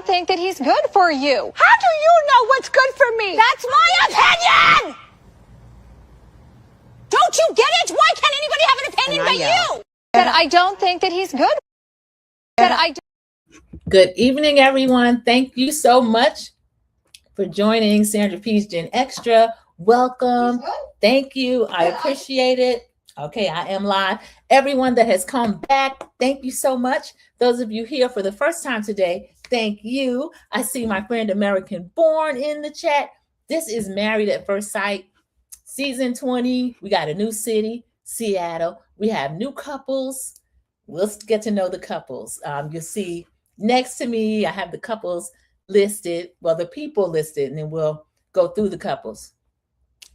don't think that he's good for you. How do you know what's good for me? That's my opinion! Don't you get it? Why can't anybody have an opinion but you? That I don't think that he's good. Good evening, everyone. Thank you so much for joining Sandra P's Gen Extra. Welcome. Thank you. I appreciate it. Okay, I am live. Everyone that has come back, thank you so much. Those of you here for the first time today, thank you. I see my friend American Born in the chat. This is Married at First Sight, season 20. We got a new city, Seattle. We have new couples. We'll get to know the couples. You'll see next to me, I have the couples listed. Well, the people listed, and then we'll go through the couples.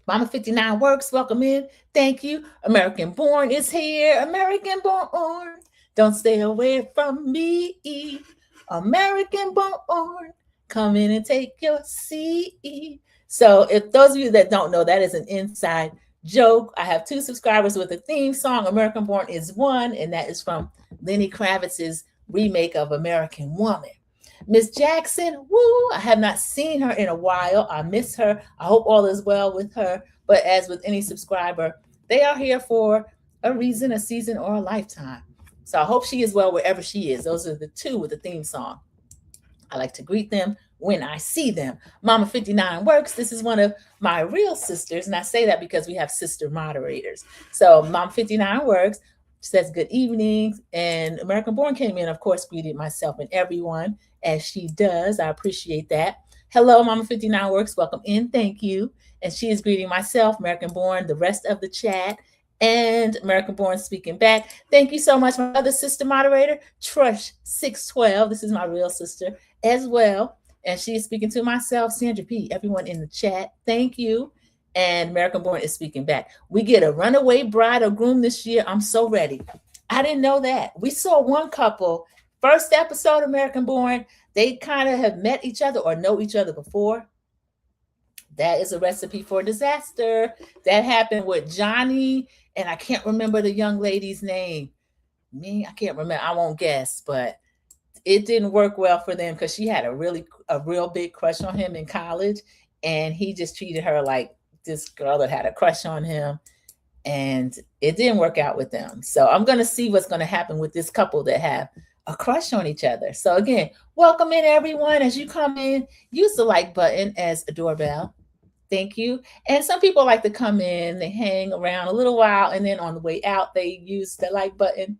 Mama 59 Works, welcome in. Thank you. American Born is here. American Born, don't stay away from me. American Born, come in and take your seat. So if those of you that don't know, that is an inside joke. I have 2 subscribers with a theme song. American Born is one, and that is from Lenny Kravitz's remake of American Woman. Miss Jackson, woo, I have not seen her in a while. I miss her. I hope all is well with her. But as with any subscriber, they are here for a reason, a season, or a lifetime. So I hope she is well wherever she is. Those are the 2 with the theme song. I like to greet them when I see them. Mama 59 Works. This is one of my real sisters. And I say that because we have sister moderators. So Mama 59 Works says good evening. And American Born came in, of course, greeted myself and everyone as she does. I appreciate that. Hello, Mama 59 Works. Welcome in. Thank you. And she is greeting myself, American Born, the rest of the chat, and American Born speaking back. Thank you so much, my other sister moderator, Trush 612. This is my real sister as well. And she's speaking to myself, Sandra P, everyone in the chat. Thank you. And American Born is speaking back. We get a runaway bride or groom this year. I'm so ready. I didn't know that. We saw one couple, first episode, American Born. They kind of have met each other or know each other before. That is a recipe for disaster. That happened with Johnny, and I can't remember the young lady's name. I can't remember. I won't guess, but it didn't work well for them because she had a real big crush on him in college, and he just treated her like this girl that had a crush on him, and it didn't work out with them. So I'm going to see what's going to happen with this couple that have a crush on each other. So again, welcome in everyone. As you come in, use the like button as a doorbell. Thank you. And some people like to come in, they hang around a little while, and then on the way out, they use the like button.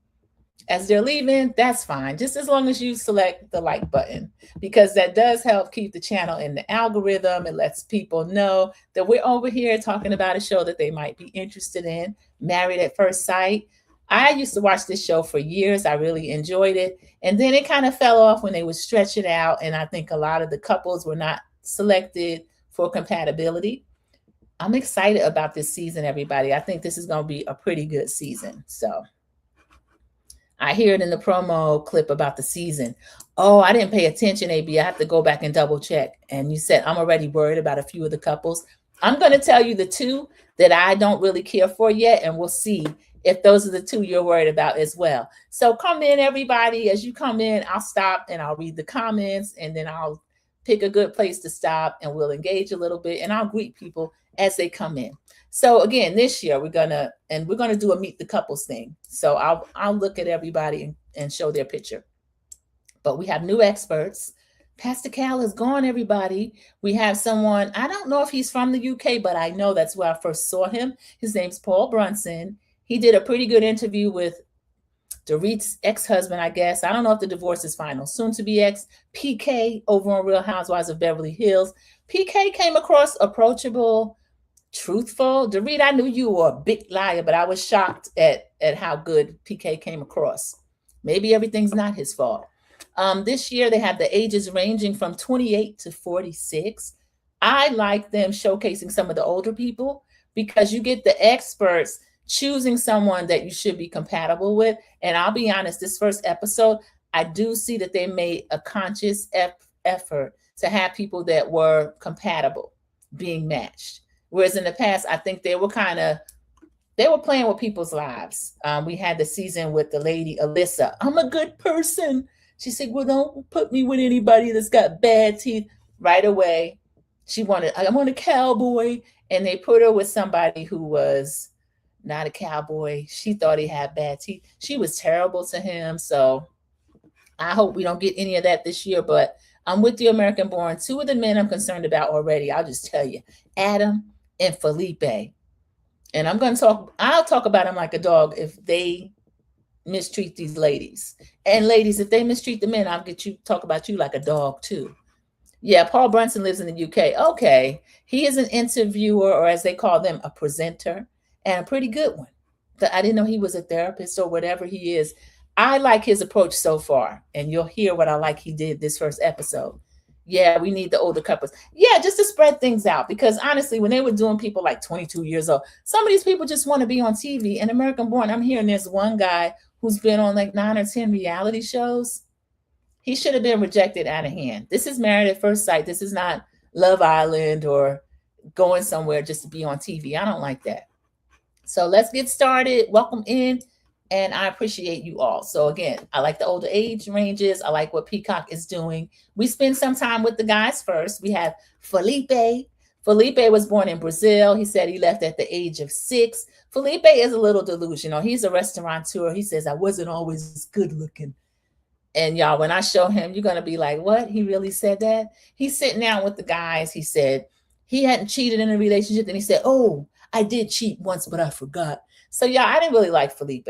As they're leaving, that's fine. Just as long as you select the like button, because that does help keep the channel in the algorithm. It lets people know that we're over here talking about a show that they might be interested in, Married at First Sight. I used to watch this show for years. I really enjoyed it. And then it kind of fell off when they would stretch it out. And I think a lot of the couples were not selected for compatibility. I'm excited about this season, everybody. I think this is going to be a pretty good season. So I hear it in the promo clip about the season. Oh, I didn't pay attention, AB. I have to go back and double check. And you said, I'm already worried about a few of the couples. I'm going to tell you the 2 that I don't really care for yet. And we'll see if those are the 2 you're worried about as well. So come in, everybody. As you come in, I'll stop and I'll read the comments, and then I'll pick a good place to stop, and we'll engage a little bit, and I'll greet people as they come in. So again, this year we're gonna do a meet the couples thing. So I'll look at everybody and show their picture. But we have new experts. Pastor Cal is gone, everybody. We have someone, I don't know if he's from the UK, but I know that's where I first saw him. His name's Paul Brunson. He did a pretty good interview with Dorit's ex-husband, I guess. I don't know if the divorce is final. Soon to be ex, PK, over on Real Housewives of Beverly Hills. PK came across approachable, truthful. Dorit, I knew you were a big liar, but I was shocked at how good PK came across. Maybe everything's not his fault. This year, they have the ages ranging from 28 to 46. I like them showcasing some of the older people because you get the experts choosing someone that you should be compatible with. And I'll be honest, this first episode, I do see that they made a conscious effort to have people that were compatible being matched. Whereas in the past, I think they were playing with people's lives. We had the season with the lady, Alyssa. I'm a good person. She said, well, don't put me with anybody that's got bad teeth. Right away, I want a cowboy. And they put her with somebody who was not a cowboy. She thought he had bad teeth. She was terrible to him. So I hope we don't get any of that this year, but I'm with you, American Born. Two of the men I'm concerned about already. I'll just tell you, Adam and Felipe. And I'll talk about them like a dog if they mistreat these ladies. And ladies, if they mistreat the men, I'll talk about you like a dog too. Yeah, Paul Brunson lives in the UK. Okay. He is an interviewer, or as they call them, a presenter, and a pretty good one. I didn't know he was a therapist or whatever he is. I like his approach so far, and you'll hear what I like he did this first episode. Yeah, we need the older couples. Yeah, just to spread things out. Because honestly, when they were doing people like 22 years old, some of these people just want to be on TV. And American Born, I'm hearing there's one guy who's been on like 9 or 10 reality shows. He should have been rejected out of hand. This is Married at First Sight. This is not Love Island or going somewhere just to be on TV. I don't like that. So let's get started. Welcome in. And I appreciate you all. So again, I like the older age ranges. I like what Peacock is doing. We spend some time with the guys first. We have Felipe. Felipe was born in Brazil. He said he left at the age of 6. Felipe is a little delusional. He's a restaurateur. He says, I wasn't always good looking. And y'all, when I show him, you're going to be like, what? He really said that? He's sitting down with the guys. He said he hadn't cheated in a relationship. And he said, oh, I did cheat once, but I forgot. So y'all, I didn't really like Felipe.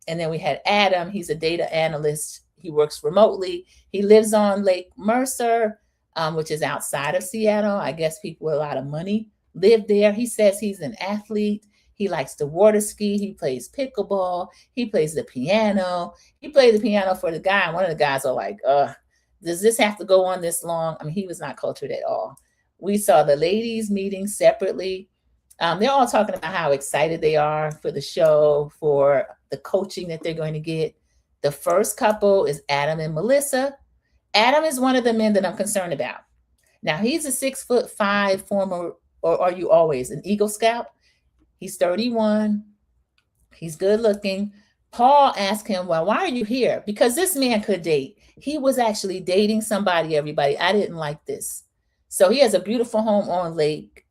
And then we had Adam. He's a data analyst. He works remotely. He lives on Lake Mercer, which is outside of Seattle. I guess people with a lot of money live there. He says he's an athlete. He likes to water ski. He plays pickleball. He plays the piano. He played the piano for the guy. And one of the guys are like, does this have to go on this long? I mean, he was not cultured at all. We saw the ladies meeting separately. They're all talking about how excited they are for the show, for the coaching that they're going to get. The first couple is Adam and Melissa. Adam is one of the men that I'm concerned about. Now, he's a 6'5" former, or are you always an Eagle Scout? He's 31. He's good looking. Paul asked him, well, why are you here? Because this man could date. He was actually dating somebody, everybody. I didn't like this. So he has a beautiful home on Lake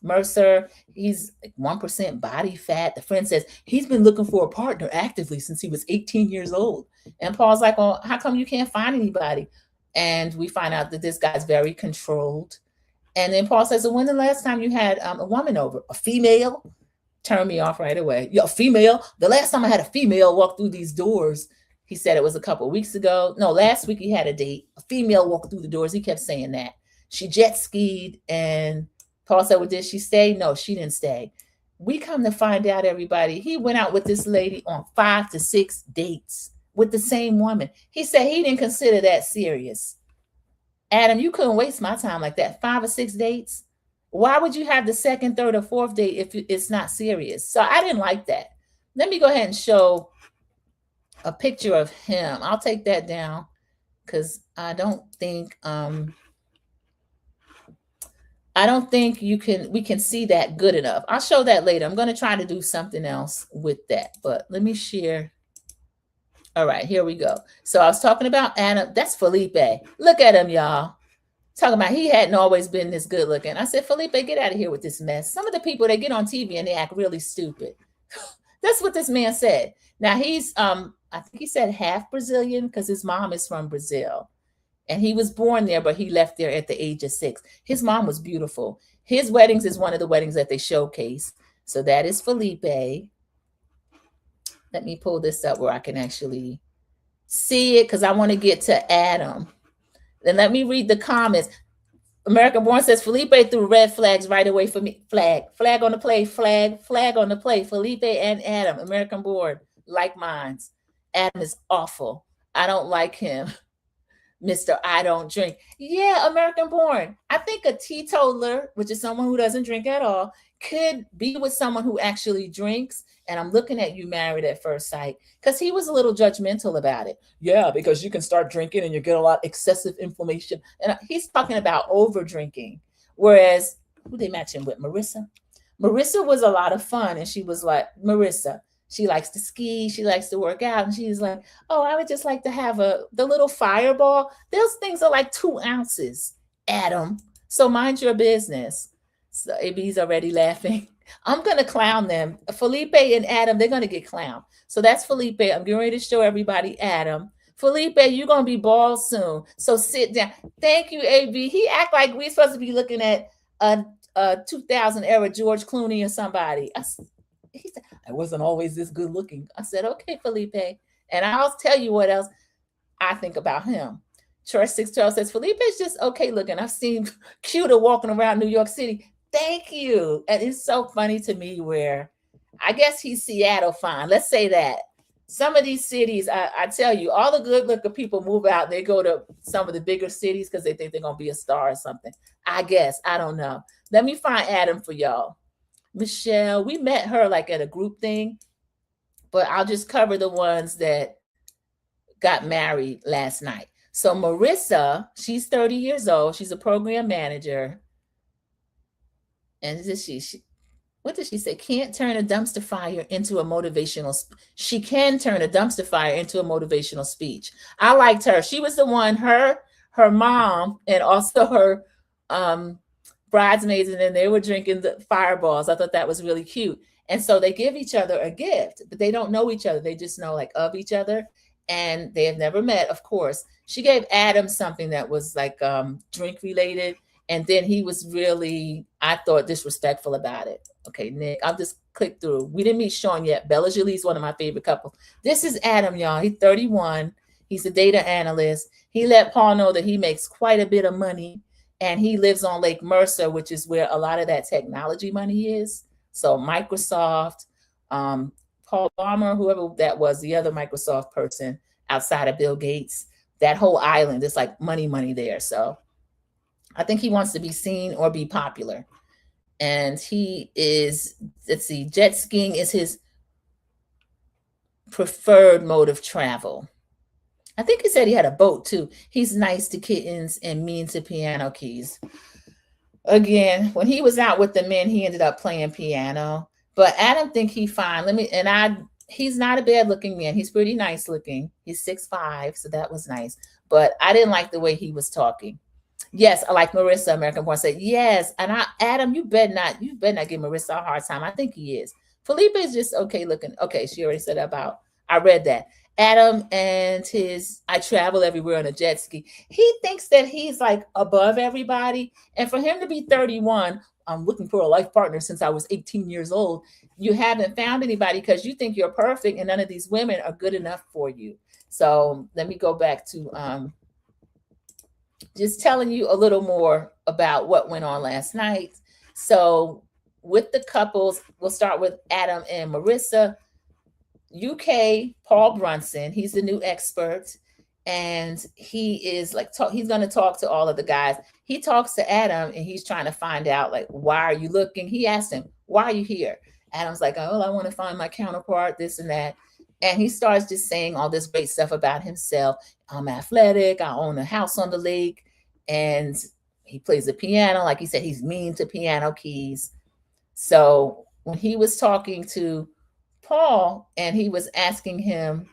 Mercer. He's like 1% body fat. The friend says he's been looking for a partner actively since he was 18 years old. And Paul's like, well, how come you can't find anybody? And we find out that this guy's very controlled. And then Paul says, well, when the last time you had a woman over? A female? Turn me off right away. Yo, female? The last time I had a female walk through these doors, he said it was a couple of weeks ago. No, last week he had a date. A female walked through the doors. He kept saying that. She jet skied, and Paul said, well, did she stay? No, she didn't stay. We come to find out, everybody, he went out with this lady on 5 to 6 dates with the same woman. He said he didn't consider that serious. Adam, you couldn't waste my time like that. 5 or 6 dates. Why would you have the second, third, or fourth date if it's not serious? So I didn't like that. Let me go ahead and show a picture of him. I'll take that down because I don't think we can see that good enough. I'll show that later. I'm going to try to do something else with that, but let me share. All right, here we go. So I was talking about Anna. That's Felipe. Look at him, y'all. Talking about he hadn't always been this good looking. I said, Felipe, get out of here with this mess. Some of the people, they get on TV and they act really stupid. That's what this man said. Now he's, I think he said half Brazilian because his mom is from Brazil. And he was born there, but he left there at the age of 6. His mom was beautiful. His weddings is one of the weddings that they showcase. So that is Felipe. Let me pull this up where I can actually see it because I want to get to Adam. Then let me read the comments. American Born says, Felipe threw red flags right away for me. Flag on the play, flag on the play. Felipe and Adam, American Born, like minds. Adam is awful. I don't like him. Mr. I don't drink. Yeah, American Born. I think a teetotaler, which is someone who doesn't drink at all, could be with someone who actually drinks. And I'm looking at you, Married at First Sight, because he was a little judgmental about it. Yeah, because you can start drinking and you get a lot of excessive inflammation. And he's talking about over drinking. Whereas, who they matching with? Marissa? Marissa was a lot of fun. And she was like, Marissa, She likes to ski. She likes to work out. And she's like, oh, I would just like to have the little fireball. Those things are like 2 ounces, Adam. So mind your business. So AB's already laughing. I'm going to clown them. Felipe and Adam, they're going to get clowned. So that's Felipe. I'm getting ready to show everybody Adam. Felipe, you're going to be bald soon. So sit down. Thank you, AB. He act like we're supposed to be looking at a 2000 era George Clooney or somebody. He said, I wasn't always this good looking. I said, okay, Felipe. And I'll tell you what else I think about him. Church 612 says, Felipe's just okay looking. I've seen cuter walking around New York City. Thank you. And it's so funny to me where I guess he's Seattle fine. Let's say that. Some of these cities, I tell you, all the good looking people move out and they go to some of the bigger cities because they think they're going to be a star or something. I guess. I don't know. Let me find Adam for y'all. Michelle, we met her like at a group thing, but I'll just cover the ones that got married last night. So Marissa, she's 30 years old. She's a program manager. And what did she say? Can't turn a dumpster fire into a motivational. She can turn a dumpster fire into a motivational speech. I liked her. She was the one, her mom, and also her bridesmaids, and then they were drinking the fireballs. I thought that was really cute. And so they give each other a gift, but they don't know each other. They just know like of each other, and they have never met, of course. She gave Adam something that was like drink related. And then he was really, I thought, disrespectful about it. Okay, Nick, I'll just click through. We didn't meet Sean yet. Bella Jolie's one of my favorite couples. This is Adam, y'all. He's 31. He's a data analyst. He let Paul know that he makes quite a bit of money. And he lives on Lake Mercer, which is where a lot of that technology money is. So Microsoft, Paul Balmer, whoever that was, the other Microsoft person outside of Bill Gates, that whole island, it's like money there. So I think he wants to be seen or be popular. And he is, let's see, jet skiing is his preferred mode of travel. I think he said he had a boat too. He's nice to kittens and mean to piano keys. Again, when he was out with the men, he ended up playing piano. But Adam think he fine. He's not a bad looking man. He's pretty nice looking. He's 6'5", so that was nice. But I didn't like the way he was talking. Yes, I like Marissa, American Born said, yes. And Adam, you better not give Marissa a hard time. I think he is. Felipe is just okay looking. Okay, she already said about, I read that. Adam and I travel everywhere on a jet ski. He thinks that he's like above everybody. And for him to be 31, I'm looking for a life partner since I was 18 years old. You haven't found anybody because you think you're perfect and none of these women are good enough for you. So let me go back to just telling you a little more about what went on last night. So with the couples, we'll start with Adam and Marissa. UK, Paul Brunson, he's the new expert. And he is like, he's going to talk to all of the guys. He talks to Adam and he's trying to find out, like, why are you looking? He asked him, why are you here? Adam's like, oh, I want to find my counterpart, this and that. And he starts just saying all this great stuff about himself. I'm athletic. I own a house on the lake. And he plays the piano. Like he said, he's mean to piano keys. So when he was talking to Paul and he was asking him,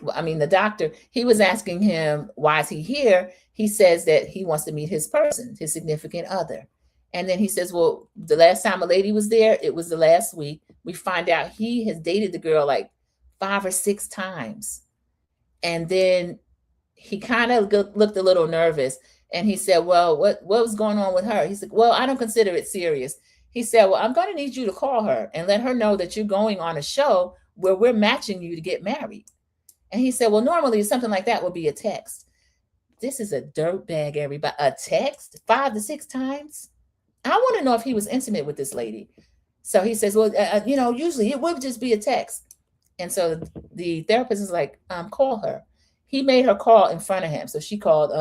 the doctor, he was asking him, why is he here? He says that he wants to meet his person, his significant other. And then he says, well, the last time a lady was there, it was the last week. We find out he has dated the girl like 5 or 6 times. And then he kind of looked a little nervous. And he said, well, what was going on with her? He said, well, I don't consider it serious. He said, well, I'm going to need you to call her and let her know that you're going on a show where we're matching you to get married. And he said, well, normally something like that would be a text. This is a dirtbag, everybody. A text 5 to 6 times? I want to know if he was intimate with this lady. So he says, well, usually it would just be a text. And so the therapist is like, call her. He made her call in front of him. So she called,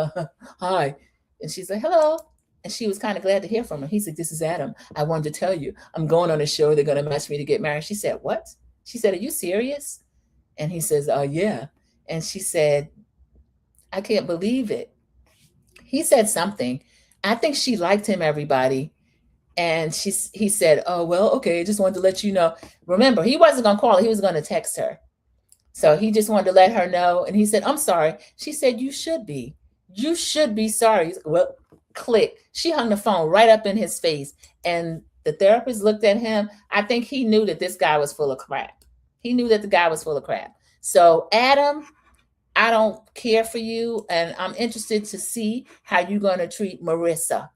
hi. And she's like, hello. And she was kind of glad to hear from him. He said, this is Adam. I wanted to tell you, I'm going on a show. They're going to match me to get married. She said, what? She said, are you serious? And he says, yeah. And she said, I can't believe it. He said something. I think she liked him, everybody. And he said, oh, well, okay, just wanted to let you know. Remember, he wasn't going to call her. He was going to text her. So he just wanted to let her know. And he said, I'm sorry. She said, you should be. You should be sorry. He's like, well, click. She hung the phone right up in his face. And the therapist looked at him. I think he knew that this guy was full of crap. He knew that the guy was full of crap. So, Adam, I don't care for you. And I'm interested to see how you're going to treat Marissa.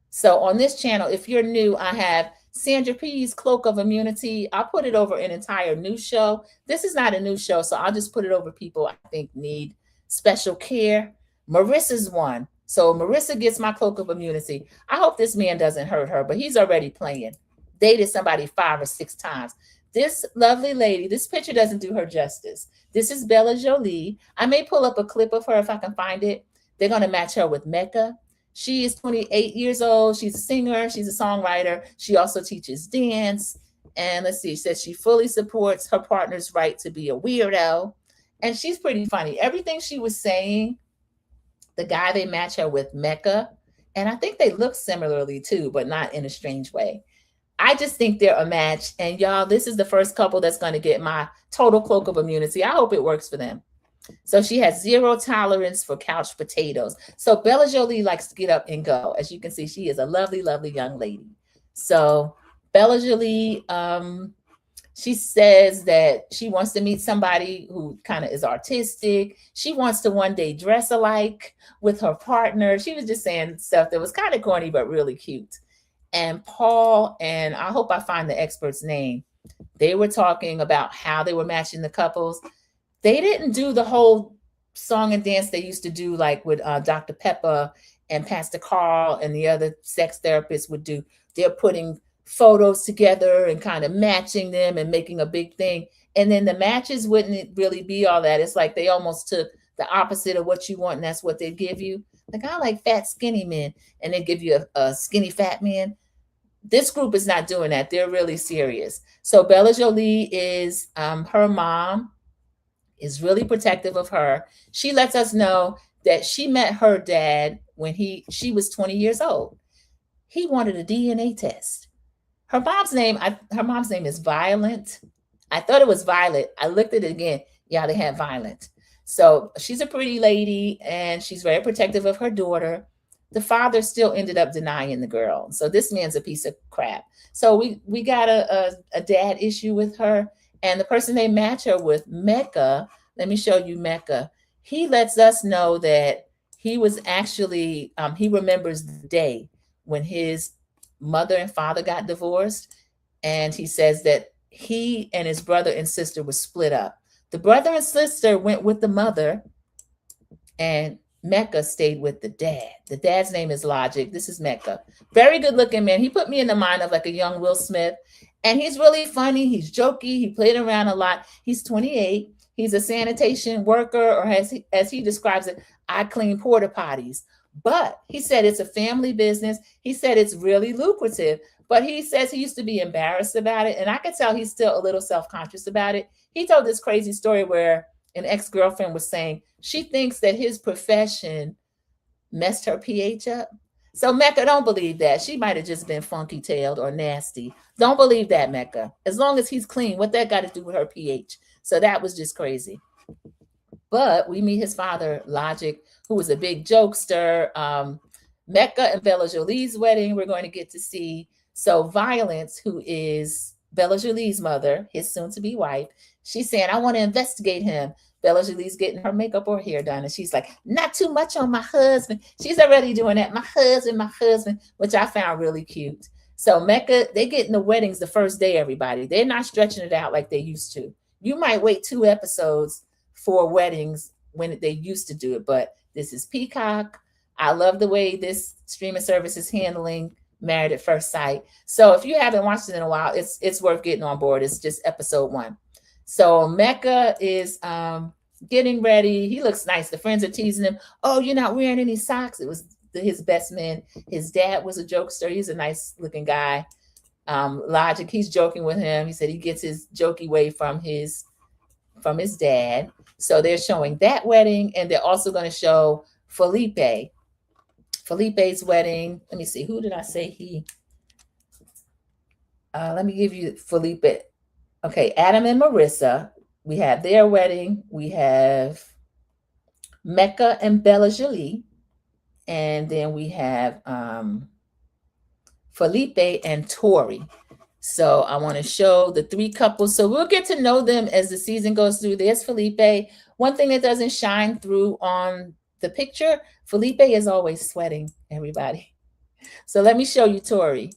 So on this channel, if you're new, I have Sandra P's Cloak of Immunity. I'll put it over an entire new show. This is not a new show, so I'll just put it over people I think need special care. Marissa's one. So Marissa gets my Cloak of Immunity. I hope this man doesn't hurt her, but he's already playing. Dated somebody 5 or 6 times. This lovely lady, this picture doesn't do her justice. This is Bella Jolie. I may pull up a clip of her if I can find it. They're going to match her with Mecca. She is 28 years old. She's a singer. She's a songwriter. She also teaches dance. And let's see, she says she fully supports her partner's right to be a weirdo. And she's pretty funny. Everything she was saying, the guy they match her with, Mecca, and I think they look similarly too, but not in a strange way. I just think they're a match. And y'all, this is the first couple that's going to get my total Cloak of Immunity. I hope it works for them. So she has 0 tolerance for couch potatoes. So Bella Jolie likes to get up and go. As you can see, she is a lovely, lovely young lady. So Bella Jolie, she says that she wants to meet somebody who kind of is artistic. She wants to one day dress alike with her partner. She was just saying stuff that was kind of corny, but really cute. And Paul, and I hope I find the expert's name, they were talking about how they were matching the couples. They didn't do the whole song and dance they used to do, like with Dr. Pepper and Pastor Carl and the other sex therapists would do. They're putting photos together and kind of matching them and making a big thing. And then the matches wouldn't really be all that. It's like they almost took the opposite of what you want, and that's what they give you. Like, I like fat, skinny men, and they give you a skinny, fat man. This group is not doing that. They're really serious. So Bella Jolie is her mom is really protective of her. She lets us know that she met her dad when she was 20 years old. He wanted a DNA test. Her mom's name is Violent. I thought it was Violet. I looked at it again. Yeah, they had Violent. So she's a pretty lady, and she's very protective of her daughter. The father still ended up denying the girl. So this man's a piece of crap. So we got a dad issue with her. And the person they match her with, Mecca, let me show you Mecca. He lets us know that he was actually, he remembers the day when his mother and father got divorced. And he says that he and his brother and sister were split up. The brother and sister went with the mother, and Mecca stayed with the dad. The dad's name is Logic. This is Mecca. Very good looking man. He put me in the mind of like a young Will Smith. And he's really funny. He's jokey. He played around a lot. He's 28. He's a sanitation worker, or as he describes it, I clean porta potties. But he said it's a family business. He said it's really lucrative. But he says he used to be embarrassed about it. And I could tell he's still a little self-conscious about it. He told this crazy story where an ex-girlfriend was saying she thinks that his profession messed her pH up. So Mecca, don't believe that. She might have just been funky-tailed or nasty. Don't believe that, Mecca. As long as he's clean, what that got to do with her pH? So that was just crazy. But we meet his father, Logic, who was a big jokester. Mecca and Bella Jolie's wedding, we're going to get to see. So Violence, who is Bella Jolie's mother, his soon-to-be wife, she's saying, I want to investigate him. Bella Jolie's getting her makeup or hair done. And she's like, not too much on my husband. She's already doing that. My husband, which I found really cute. So Mecca, they get in the weddings the first day, everybody. They're not stretching it out like they used to. You might wait 2 episodes for weddings when they used to do it. But this is Peacock. I love the way this streaming service is handling Married at First Sight. So if you haven't watched it in a while, it's worth getting on board. It's just episode 1. So Mecca is getting ready. He looks nice. The friends are teasing him. Oh, you're not wearing any socks. It was his best man. His dad was a jokester. He's a nice looking guy. Logic, he's joking with him. He said he gets his jokey way from his dad. So they're showing that wedding, and they're also going to show Felipe's wedding. Let me see. Who did I say he Let me give you Felipe. Okay, Adam and Marissa. We have their wedding. We have Mecca and Bella Jolie. And then we have Felipe and Tori. So I want to show the three couples. So we'll get to know them as the season goes through. There's Felipe. One thing that doesn't shine through on the picture, Felipe is always sweating, everybody. So let me show you Tori.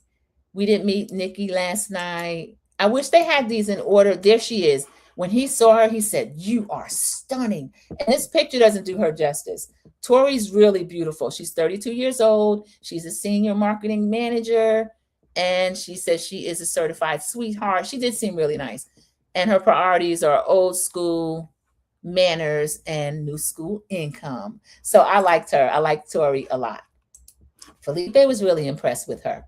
We didn't meet Nikki last night. I wish they had these in order. There she is. When he saw her, he said, "You are stunning." And this picture doesn't do her justice. Tori's really beautiful. She's 32 years old. She's a senior marketing manager. And she says she is a certified sweetheart. She did seem really nice. And her priorities are old school manners and new school income. So I liked her. I liked Tori a lot. Felipe was really impressed with her.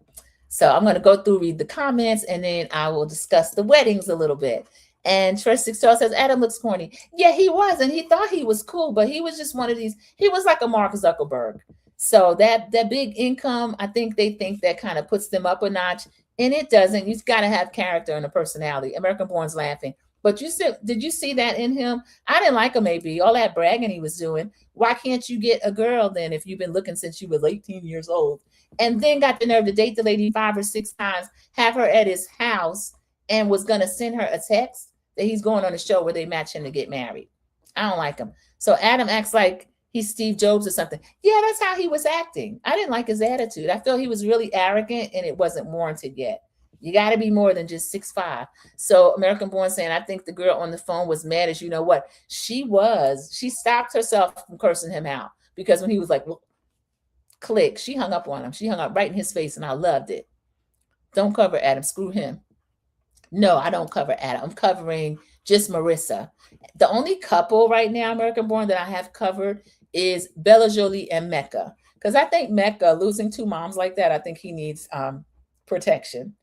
So I'm going to go through, read the comments, and then I will discuss the weddings a little bit. And Trish 612 says, Adam looks corny. Yeah, he was. And he thought he was cool, but he was just one of these. He was like a Mark Zuckerberg. So that big income, I think they think that kind of puts them up a notch. And it doesn't. You've got to have character and a personality. American Born's laughing. But you said, did you see that in him? I didn't like him, maybe. All that bragging he was doing. Why can't you get a girl then if you've been looking since you were 18 years old? And then got the nerve to date the lady 5 or 6 times, have her at his house, and was going to send her a text that he's going on a show where they match him to get married. I don't like him. So Adam acts like he's Steve Jobs or something. Yeah, that's how he was acting. I didn't like his attitude. I felt he was really arrogant and it wasn't warranted yet. You got to be more than just 6'5". So American Born saying, I think the girl on the phone was mad as you know what. She stopped herself from cursing him out because when he was like, well, click, she hung up on him. She hung up right in his face and I loved it. Don't cover Adam. Screw him. No, I don't cover Adam. I'm covering just Marissa. The only couple right now, American Born, that I have covered is Bella Jolie and Mecca. Because I think Mecca, losing 2 moms like that, I think he needs protection.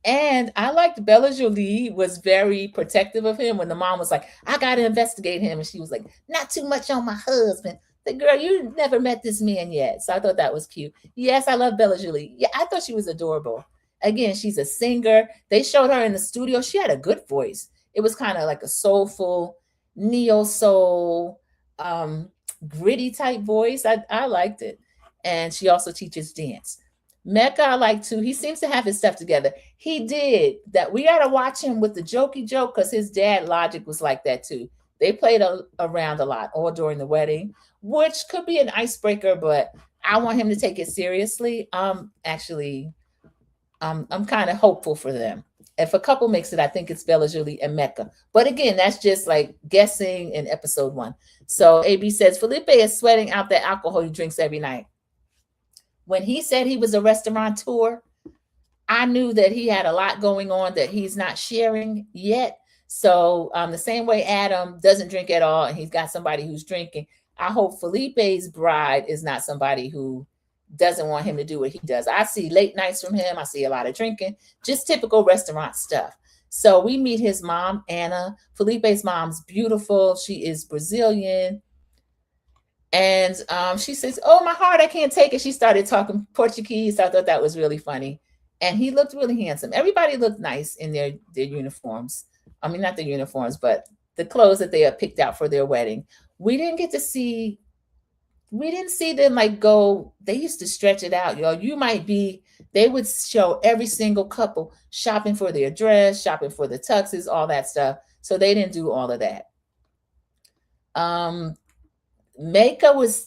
And I liked Bella Jolie was very protective of him when the mom was like, I got to investigate him. And she was like, not too much on my husband. The girl, you never met this man yet. So I thought that was cute. Yes, I love Bella Jolie. Yeah, I thought she was adorable. Again, she's a singer. They showed her in the studio. She had a good voice. It was kind of like a soulful, neo-soul, gritty type voice. I liked it. And she also teaches dance. Mecca, I like too. He seems to have his stuff together. He did that. We got to watch him with the jokey joke because his dad Logic was like that too. They played around a lot all during the wedding, which could be an icebreaker, but I want him to take it seriously. I'm kind of hopeful for them. If a couple makes it, I think it's Bella Jolie and Mecca. But again, that's just like guessing in episode 1. So AB says, Felipe is sweating out the alcohol he drinks every night. When he said he was a restaurateur, I knew that he had a lot going on that he's not sharing yet. So the same way Adam doesn't drink at all and he's got somebody who's drinking, I hope Felipe's bride is not somebody who doesn't want him to do what he does. I see late nights from him. I see a lot of drinking, just typical restaurant stuff. So we meet his mom, Anna. Felipe's mom's beautiful. She is Brazilian. And she says, oh, my heart, I can't take it. She started talking Portuguese. I thought that was really funny. And he looked really handsome. Everybody looked nice in their uniforms. I mean, not the uniforms, but the clothes that they had picked out for their wedding. We didn't see them like go, they used to stretch it out. They would show every single couple shopping for their dress, shopping for the tuxes, all that stuff. So they didn't do all of that. Mecca was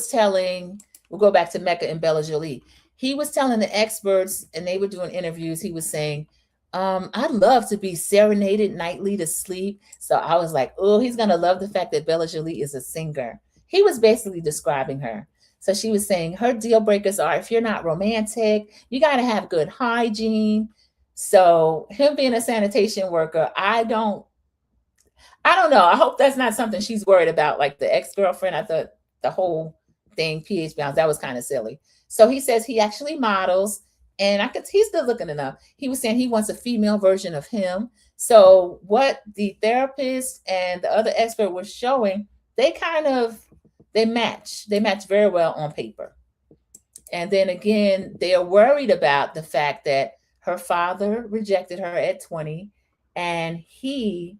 telling, we'll go back to Mecca and Bella Jolie. He was telling the experts, and they were doing interviews. He was saying, I'd love to be serenaded nightly to sleep. So I was like, oh, he's going to love the fact that Bella Jolie is a singer. He was basically describing her. So she was saying her deal breakers are, if you're not romantic, you got to have good hygiene. So him being a sanitation worker, I don't know. I hope that's not something she's worried about, like the ex-girlfriend. I thought the whole thing, pH balance, that was kind of silly. So he says he actually models, and he's good looking enough. He was saying he wants a female version of him. So what the therapist and the other expert was showing, they match. They match very well on paper. And then again, they are worried about the fact that Her father rejected her at 20, and he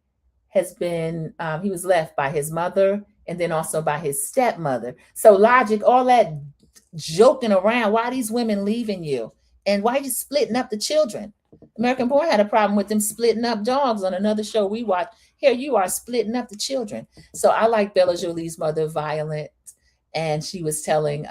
has been, he was left by his mother and then also by his stepmother. So, logic, all that joking around, why these women leaving you? And why you splitting up the children? American Boy had a problem with them splitting up dogs on another show we watched. Here you are splitting up the children. So I like Bella Jolie's mother, Violet, and she was telling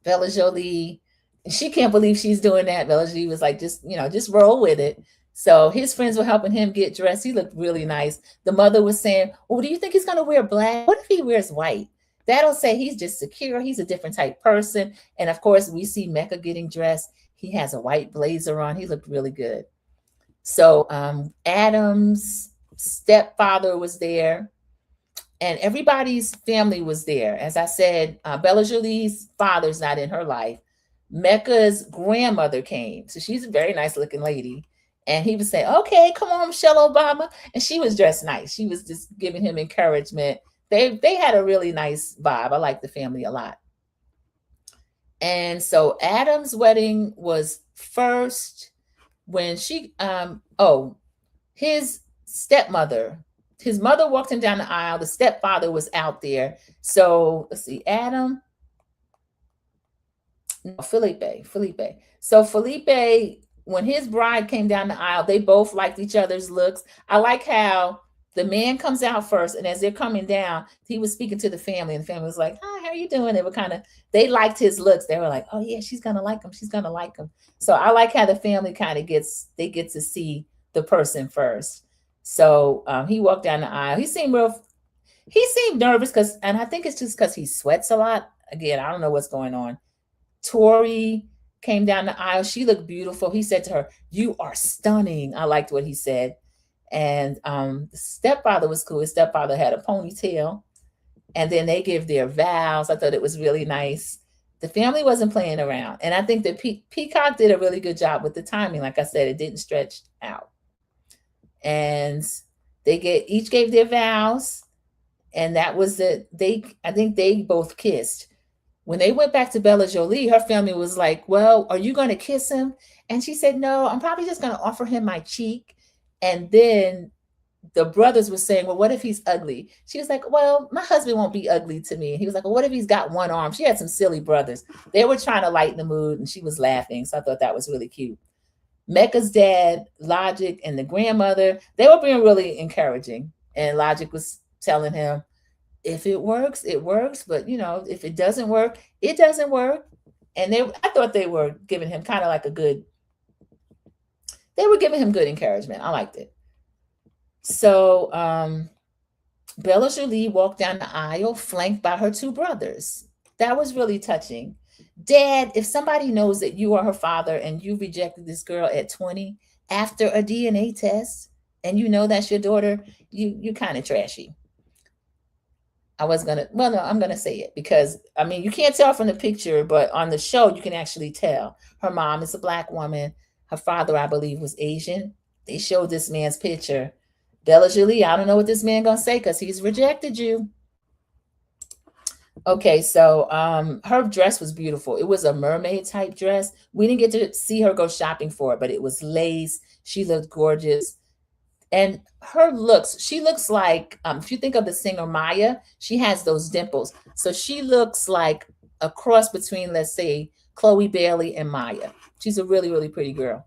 Bella Jolie, she can't believe she's doing that. Bella Jolie was like, just roll with it. So his friends were helping him get dressed. He looked really nice. The mother was saying, well, do you think he's going to wear black? What if he wears white? That'll say he's just secure. He's a different type person. And of course, we see Mecca getting dressed. He has a white blazer on. He looked really good. So Adam's stepfather was there, and everybody's family was there. As I said, Bella Jolie's father's not in her life. Mecca's grandmother came. So she's a very nice looking lady. And he was saying, okay, come on, Michelle Obama. And she was dressed nice. She was just giving him encouragement. They had a really nice vibe. I like the family a lot. And so Adam's wedding was first when his stepmother, his mother walked him down the aisle. The stepfather was out there. So let's see, Felipe. So Felipe, when his bride came down the aisle, they both liked each other's looks. I like how the man comes out first, and as they're coming down, he was speaking to the family, and the family was like, hi, how are you doing? They liked his looks. They were like, oh yeah, she's gonna like him. She's gonna like him. So I like how the family they get to see the person first. So he walked down the aisle. He seemed nervous and I think it's just because he sweats a lot. Again, I don't know what's going on. Tori came down the aisle. She looked beautiful. He said to her, you are stunning. I liked what he said. And the stepfather was cool. His stepfather had a ponytail. And then they give their vows. I thought it was really nice. The family wasn't playing around. And I think that Peacock did a really good job with the timing. Like I said, it didn't stretch out. And each gave their vows. And that was it. I think they both kissed. When they went back to Bella Jolie, her family was like, well, are you going to kiss him? And she said, no, I'm probably just going to offer him my cheek. And then the brothers were saying, well, what if he's ugly? She was like, well, my husband won't be ugly to me. He was like, well, what if he's got one arm? She had some silly brothers. They were trying to lighten the mood, and she was laughing. So I thought that was really cute. Mecca's dad, Logic, and the grandmother, they were being really encouraging. And Logic was telling him, if it works, it works. But, if it doesn't work, it doesn't work. And I thought they were giving him kind of like they were giving him good encouragement. I liked it. So Bella Jolie walked down the aisle flanked by her two brothers. That was really touching. Dad, if somebody knows that you are her father and you rejected this girl at 20 after a DNA test, and that's your daughter, you kind of trashy. I'm going to say it because, you can't tell from the picture, but on the show, you can actually tell. Her mom is a Black woman. Her father, I believe, was Asian. They showed this man's picture. Bella Jolie, I don't know what this man going to say because he's rejected you. Okay, so her dress was beautiful. It was a mermaid type dress. We didn't get to see her go shopping for it, but it was lace. She looked gorgeous. And her looks, she looks like, if you think of the singer Maya, she has those dimples. So she looks like a cross between, let's say, Chloe Bailey and Maya. She's a really, really pretty girl.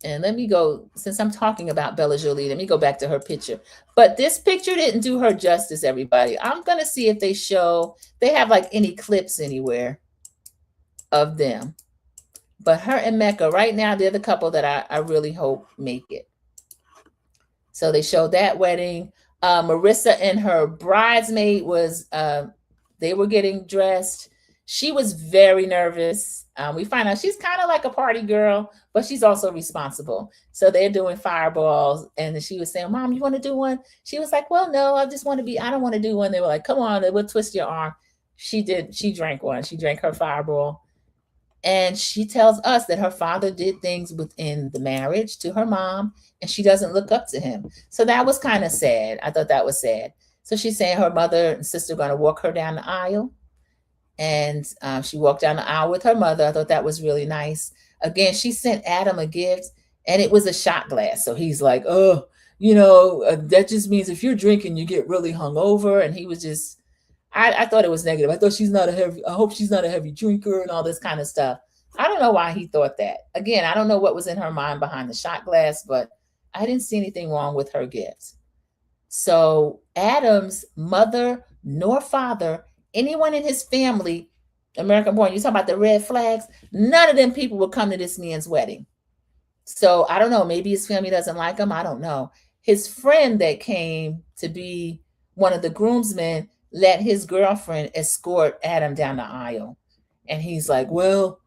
And let me go, since I'm talking about Bella Jolie, let me go back to her picture. But this picture didn't do her justice, everybody. I'm going to see if they have like any clips anywhere of them. But her and Mecca, right now, they're the couple that I really hope make it. So they showed that wedding. Marissa and her bridesmaid they were getting dressed. She was very nervous. We find out she's kind of like a party girl, but she's also responsible. So they're doing fireballs. And she was saying, Mom, you want to do one? She was like, well, no, I don't want to do one. They were like, come on, we'll twist your arm. She drank one. She drank her fireball. And she tells us that her father did things within the marriage to her mom, and she doesn't look up to him. So that was kind of sad. I thought that was sad. So she's saying her mother and sister are going to walk her down the aisle. And she walked down the aisle with her mother. I thought that was really nice. Again, she sent Adam a gift, and it was a shot glass. So he's like, oh, that just means if you're drinking, you get really hungover. And he was just, I thought it was negative. I thought I hope she's not a heavy drinker and all this kind of stuff. I don't know why he thought that. Again, I don't know what was in her mind behind the shot glass, but I didn't see anything wrong with her gift. So Adam's mother nor father, anyone in his family, American born, you talk about the red flags, none of them people will come to this man's wedding. So I don't know, maybe his family doesn't like him. I don't know. His friend that came to be one of the groomsmen let his girlfriend escort Adam down the aisle. And he's like, well,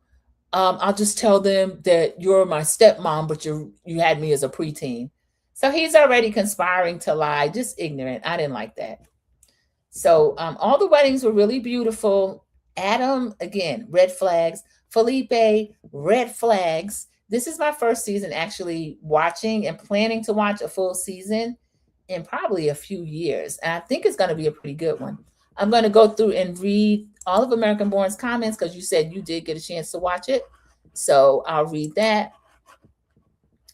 I'll just tell them that you're my stepmom, but you had me as a preteen. So he's already conspiring to lie, just ignorant. I didn't like that. So all the weddings were really beautiful. Adam, again, red flags. Felipe, red flags. This is my first season actually watching and planning to watch a full season in probably a few years. And I think it's going to be a pretty good one. I'm going to go through and read all of American Born's comments because you said you did get a chance to watch it. So I'll read that.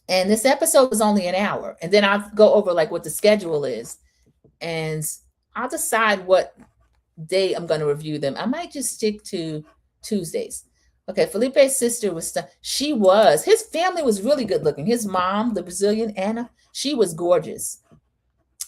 And this episode is only an hour. And then I'll go over like what the schedule is. And I'll decide what day I'm going to review them. I might just stick to Tuesdays. Okay, Felipe's sister was, his family was really good looking. His mom, the Brazilian Anna, she was gorgeous.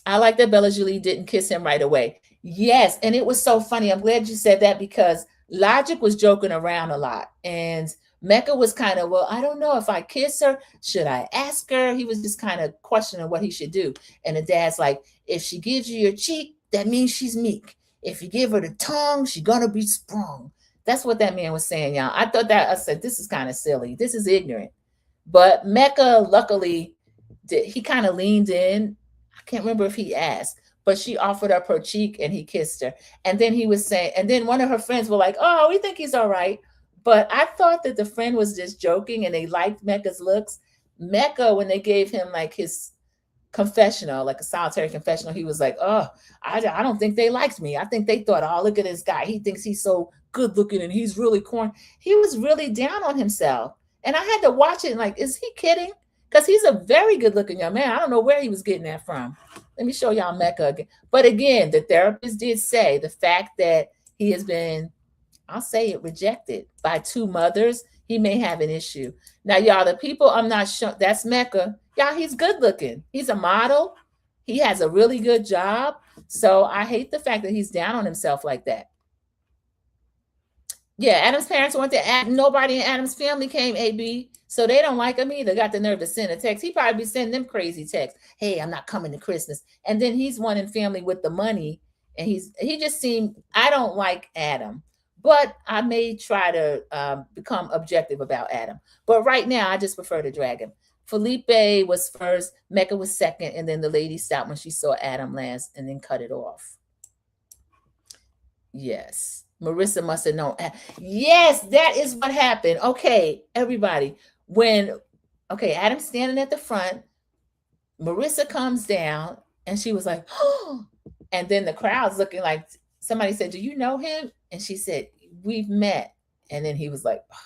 I like that Bella Jolie didn't kiss him right away. Yes, and it was so funny. I'm glad you said that because Logic was joking around a lot. And Mecca was kind of, well, I don't know if I kiss her. Should I ask her? He was just kind of questioning what he should do. And the dad's like, if she gives you your cheek, that means she's meek. If you give her the tongue, she's going to be sprung. That's what that man was saying, y'all. I said, this is kind of silly. This is ignorant. But Mecca, luckily, he kind of leaned in. I can't remember if he asked, but she offered up her cheek and he kissed her. And then he was saying, and then one of her friends were like, oh, we think he's all right. But I thought that the friend was just joking and they liked Mecca's looks. Mecca, when they gave him like his confessional, like a solitary confessional, he was like, oh, I don't think they liked me. I think they thought, oh, look at this guy. He thinks he's so good looking and he's really corny. He was really down on himself. And I had to watch it and like, is he kidding? Because he's a very good looking young man. I don't know where he was getting that from. Let me show y'all Mecca again. But again, the therapist did say the fact that he has been, I'll say it, rejected by two mothers, he may have an issue. Now, y'all, the people I'm not sure, that's Mecca. Y'all, he's good looking. He's a model. He has a really good job. So I hate the fact that he's down on himself like that. Yeah, Adam's parents went to Adam. Nobody in Adam's family came, AB. So they don't like him either. Got the nerve to send a text. He probably be sending them crazy texts. Hey, I'm not coming to Christmas. And then he's one in family with the money. And he just seemed, I don't like Adam. But I may try to become objective about Adam. But right now, I just prefer the dragon. Felipe was first, Mecca was second, and then the lady stopped when she saw Adam last and then cut it off. Yes. Marissa must have known. Yes, that is what happened. Okay, everybody. Adam's standing at the front. Marissa comes down and she was like, oh, and then the crowd's looking like, somebody said, do you know him? And she said, we've met. And then he was like, oh.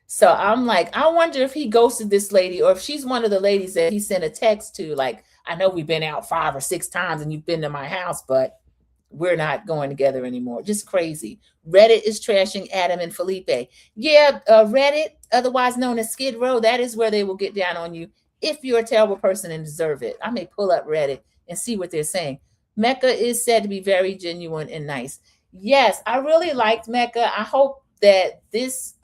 So I'm like, I wonder if he ghosted this lady or if she's one of the ladies that he sent a text to. Like, I know we've been out 5 or 6 times and you've been to my house, but we're not going together anymore. Just crazy. Reddit is trashing Adam and Felipe. Yeah, Reddit, otherwise known as Skid Row, that is where they will get down on you if you're a terrible person and deserve it. I may pull up Reddit and see what they're saying. Mecca is said to be very genuine and nice. Yes, I really liked Mecca. I hope that this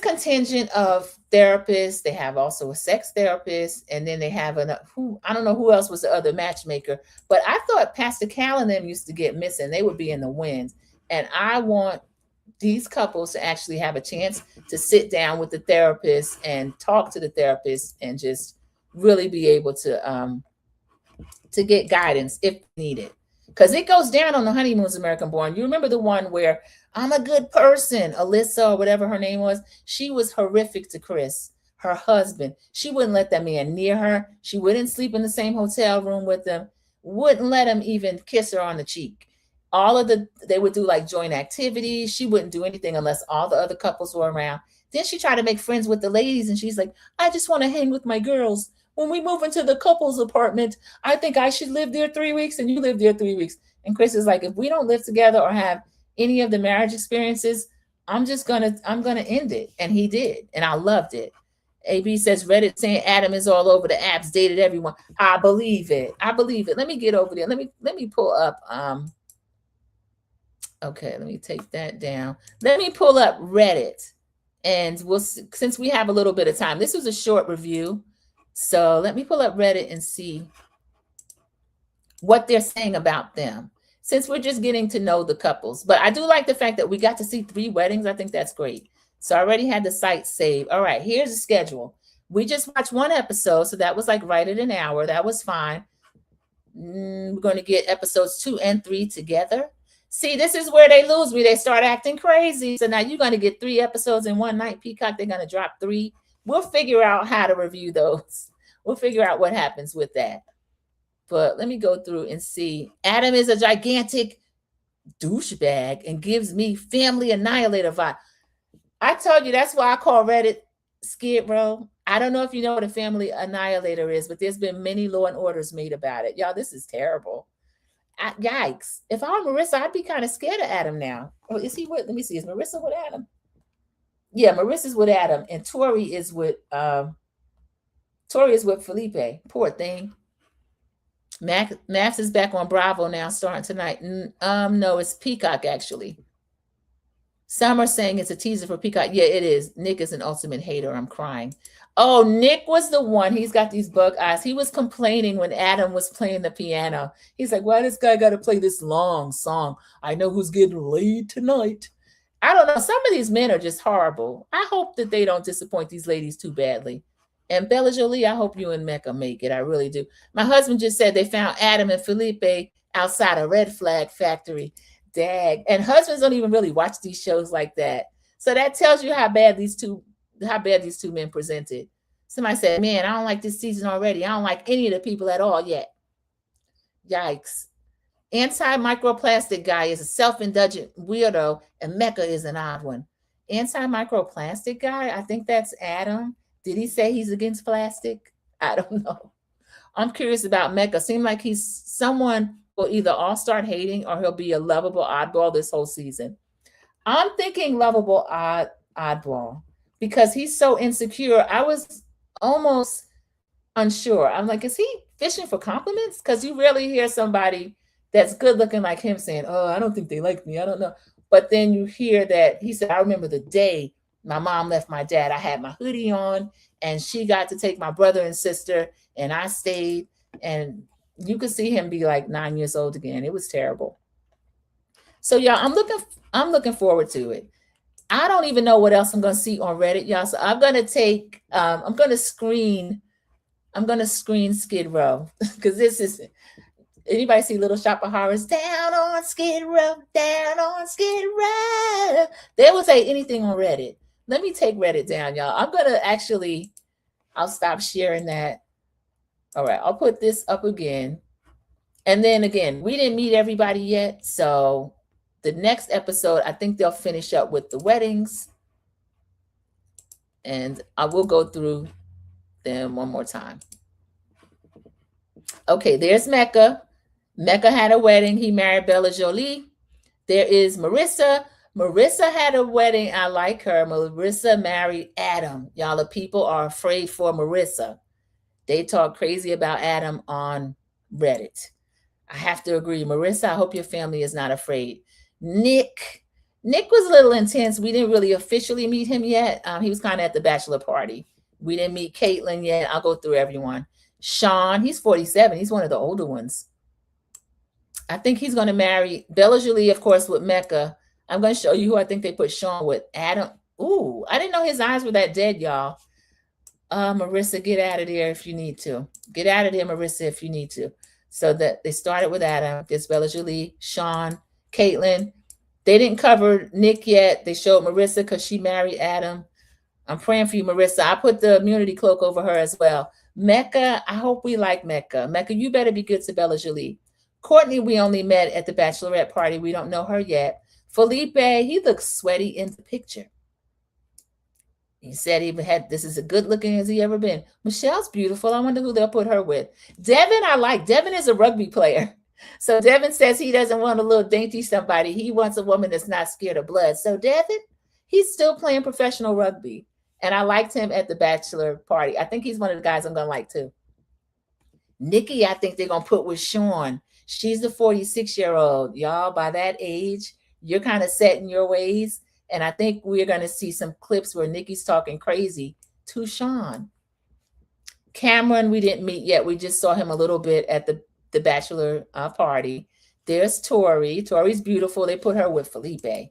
contingent of therapists, they have also a sex therapist, and then they have I don't know who else was the other matchmaker, but I thought Pastor Cal and them used to get missing. They would be in the winds. And I want these couples to actually have a chance to sit down with the therapist and talk to the therapist and just really be able to get guidance if needed. Because it goes down on the Honeymoons American Born. You remember the one where I'm a good person, Alyssa or whatever her name was. She was horrific to Chris, her husband. She wouldn't let that man near her. She wouldn't sleep in the same hotel room with him. Wouldn't let him even kiss her on the cheek. they would do like joint activities. She wouldn't do anything unless all the other couples were around. Then she tried to make friends with the ladies, and she's like, I just want to hang with my girls. When we move into the couples apartment, I think I should live there 3 weeks and you live there 3 weeks. And Chris is like, if we don't live together or have any of the marriage experiences, I'm gonna end it. And he did. And I loved it. AB says Reddit saying Adam is all over the apps, dated everyone. I believe it. I believe it. Let me get over there. Let me pull up okay, let me take that down. Let me pull up Reddit. And we'll since we have a little bit of time. This was a short review. So let me pull up Reddit and see what they're saying about them, since we're just getting to know the couples. But I do like the fact that we got to see 3 weddings. I think that's great. So I already had the site saved. All right, here's the schedule. We just watched 1 episode, so that was like right at an hour. That was fine. We're going to get episodes 2 and 3 together. See, this is where they lose me. They start acting crazy. So now you're going to get 3 episodes in one night. Peacock, they're going to drop 3. We'll figure out how to review those. We'll figure out what happens with that. But let me go through and see. Adam is a gigantic douchebag and gives me family annihilator vibe. I told you that's why I call Reddit Skid Row. I don't know if you know what a family annihilator is, but there's been many Law and Orders made about it. Y'all, this is terrible. Yikes. If I were Marissa, I'd be kind of scared of Adam now. Oh, is he with? Let me see. Is Marissa with Adam? Yeah, Marissa's with Adam, and Tori is with Felipe. Poor thing. Max is back on Bravo now, starting tonight. No, it's Peacock actually. Some are saying it's a teaser for Peacock. Yeah, it is. Nick is an ultimate hater. I'm crying. Oh, Nick was the one. He's got these bug eyes. He was complaining when Adam was playing the piano. He's like, why this guy got to play this long song? I know who's getting laid tonight. I don't know. Some of these men are just horrible. I hope that they don't disappoint these ladies too badly. And Bella Jolie, I hope you and Mecca make it. I really do. My husband just said they found Adam and Felipe outside a red flag factory. Dag. And husbands don't even really watch these shows like that. So that tells you how bad these two men presented. Somebody said, man, I don't like this season already. I don't like any of the people at all yet. Yikes. Anti-microplastic guy is a self-indulgent weirdo, and Mecca is an odd one. Anti-microplastic guy, I think that's Adam. Did he say he's against plastic? I don't know. I'm curious about Mecca. Seems like he's someone will either all start hating or he'll be a lovable oddball this whole season. I'm thinking lovable oddball because he's so insecure. I was almost unsure. I'm like, is he fishing for compliments? Because you rarely hear somebody that's good looking like him saying, oh, I don't think they like me. I don't know. But then you hear that he said, I remember the day my mom left my dad. I had my hoodie on and she got to take my brother and sister and I stayed, and you could see him be like 9 years old again. It was terrible. So y'all, I'm looking forward to it. I don't even know what else I'm going to see on Reddit, y'all. So I'm going to screen Skid Row because this is, anybody see Little Shop of Horrors? Down on Skid Row, down on Skid Row. They will say anything on Reddit. Let me take Reddit down, y'all. I'll stop sharing that. All right, I'll put this up again. And then again, we didn't meet everybody yet. So the next episode, I think they'll finish up with the weddings. And I will go through them one more time. Okay, there's Mecca. Mecca had a wedding. He married Bella Jolie. There is Marissa. Marissa had a wedding. I like her. Marissa married Adam. Y'all, the people are afraid for Marissa. They talk crazy about Adam on Reddit. I have to agree. Marissa, I hope your family is not afraid. Nick was a little intense. We didn't really officially meet him yet. He was kind of at the bachelor party. We didn't meet Caitlin yet. I'll go through everyone. Sean, he's 47. He's one of the older ones. I think he's going to marry Bella Jolie, of course, with Mecca. I'm going to show you who I think they put Sean with. Adam. Ooh, I didn't know his eyes were that dead, y'all. Marissa, get out of there if you need to. Get out of there, Marissa, if you need to. So that they started with Adam. There's Bella Jolie, Sean, Caitlin. They didn't cover Nick yet. They showed Marissa because she married Adam. I'm praying for you, Marissa. I put the immunity cloak over her as well. Mecca, I hope we like Mecca. Mecca, you better be good to Bella Jolie. Courtney, we only met at the bachelorette party. We don't know her yet. Felipe, he looks sweaty in the picture. He said he had this is as good looking as he ever been. Michelle's beautiful. I wonder who they'll put her with. Devin, I like. Devin is a rugby player. So Devin says he doesn't want a little dainty somebody. He wants a woman that's not scared of blood. So Devin, he's still playing professional rugby. And I liked him at the bachelor party. I think he's one of the guys I'm going to like too. Nikki, I think they're going to put with Sean. She's the 46-year-old. Y'all, by that age, you're kind of set in your ways. And I think we're going to see some clips where Nikki's talking crazy to Sean. Cameron, we didn't meet yet. We just saw him a little bit at the bachelor party. There's Tori. Tori's beautiful. They put her with Felipe.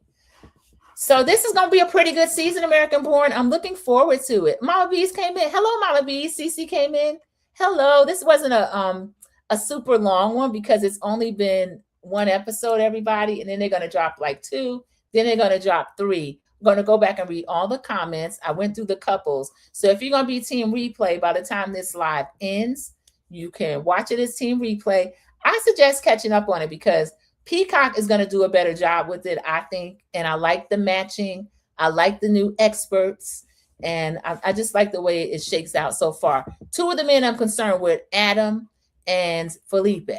So this is going to be a pretty good season, American Born. I'm looking forward to it. Mama Bees came in. Hello, Mama Bees. Cece came in. Hello. This wasn't a super long one because it's only been one episode, everybody. And then they're going to drop like 2. Then they're going to drop 3. I'm going to go back and read all the comments. I went through the couples. So if you're going to be team replay by the time this live ends, you can watch it as team replay. I suggest catching up on it because Peacock is going to do a better job with it, I think. And I like the matching. I like the new experts. And I just like the way it shakes out so far. 2 of the men I'm concerned with, Adam and Felipe.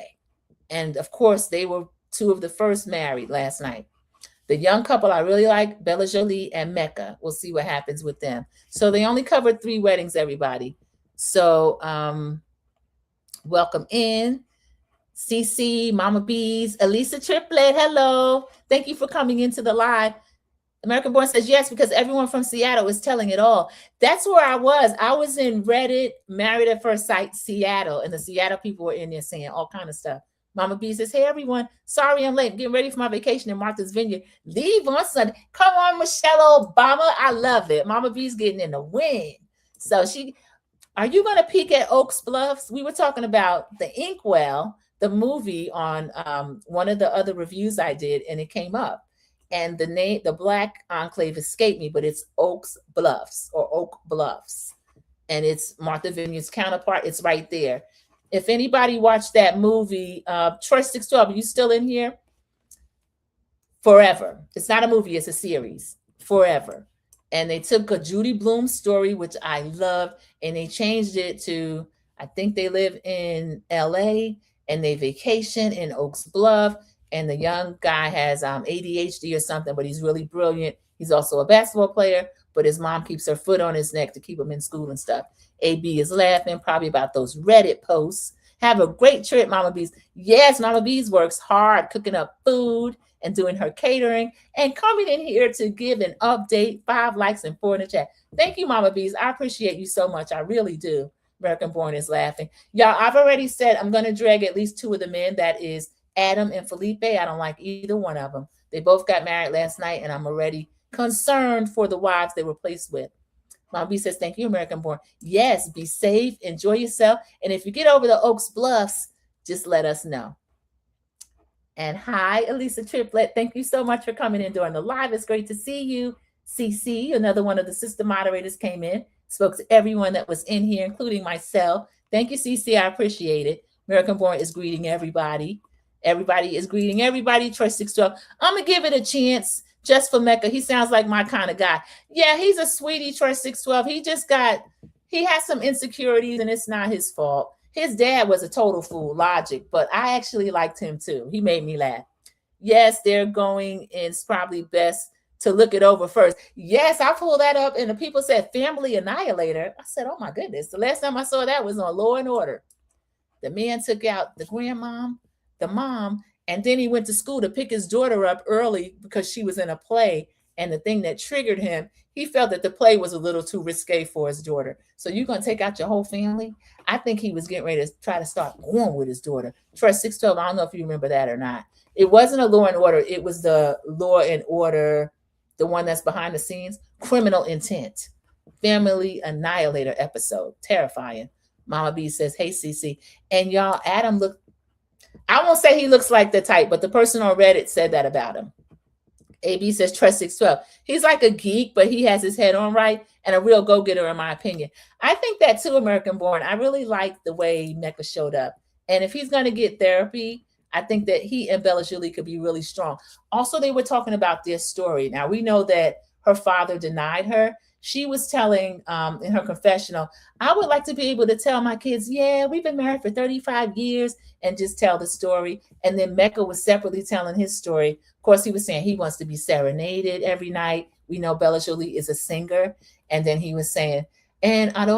And of course, they were 2 of the first married last night. The young couple I really like, Bella Jolie and Mecca. We'll see what happens with them. So they only covered 3 weddings, everybody. So welcome in. CC, Mama Bees, Elisa Triplet, hello. Thank you for coming into the live. American Born says yes, because everyone from Seattle is telling it all. That's where I was. I was in Reddit, Married at First Sight, Seattle, and the Seattle people were in there saying all kind of stuff. Mama B says, hey, everyone. Sorry I'm late. I'm getting ready for my vacation in Martha's Vineyard. Leave on Sunday. Come on, Michelle Obama. I love it. Mama B's getting in the wind. So are you going to peek at Oaks Bluffs? We were talking about the Inkwell, the movie on one of the other reviews I did, and it came up. And the name, the Black Enclave escaped me, but it's Oaks Bluffs or Oak Bluffs. And it's Martha Vineyard's counterpart. It's right there. If anybody watched that movie, Troy 612, are you still in here? Forever. It's not a movie, it's a series. Forever. And they took a Judy Blume story, which I loved, and they changed it to, I think they live in LA and they vacation in Oaks Bluff. And the young guy has ADHD or something, but he's really brilliant. He's also a basketball player, but his mom keeps her foot on his neck to keep him in school and stuff. AB is laughing probably about those Reddit posts. Have a great trip, Mama Bees. Yes, Mama Bees works hard cooking up food and doing her catering and coming in here to give an update. 5 likes and 4 in the chat. Thank you, Mama Bees. I appreciate you so much. I really do. American Born is laughing. Y'all, I've already said I'm going to drag at least 2 of the men. That is Adam and Felipe. I don't like either one of them. They both got married last night, and I'm already concerned for the wives they were placed with. Mama B says, thank you, American Born. Yes, be safe, enjoy yourself. And if you get over the Oaks Bluffs, just let us know. And hi, Elisa Triplet. Thank you so much for coming in during the live. It's great to see you. CC, another one of the sister moderators, came in, spoke to everyone that was in here, including myself. Thank you, CC. I appreciate it. American Born is greeting everybody. Everybody is greeting everybody. Troy 612. I'm going to give it a chance just for Mecca. He sounds like my kind of guy. Yeah, he's a sweetie, Troy 612. He has some insecurities, and it's not his fault. His dad was a total fool, Logic, but I actually liked him too. He made me laugh. Yes, they're going, and it's probably best to look it over first. Yes, I pulled that up, and the people said Family Annihilator. I said, oh my goodness. The last time I saw that was on Law and Order. The man took out the grandmom, the mom, and then he went to school to pick his daughter up early because she was in a play. And the thing that triggered him, he felt that the play was a little too risque for his daughter. So you're going to take out your whole family? I think he was getting ready to try to start going with his daughter. Trust 612, I don't know if you remember that or not. It wasn't a Law and Order. It was the Law and Order, the one that's behind the scenes, Criminal Intent, Family Annihilator episode. Terrifying. Mama B says, hey, Cece. And y'all, Adam looked, I won't say he looks like the type, but the person on Reddit said that about him. AB says, Trust 612. He's like a geek, but he has his head on right and a real go-getter, in my opinion. I think that too, American Born. I really like the way Mecca showed up. And if he's going to get therapy, I think that he and Bella Jolie could be really strong. Also, they were talking about their story. Now, we know that her father denied her. She was telling in her confessional, I would like to be able to tell my kids, yeah, we've been married for 35 years and just tell the story. And then Mecca was separately telling his story. Of course, he was saying he wants to be serenaded every night. We know Bella Jolie is a singer. And then he was saying, and I'd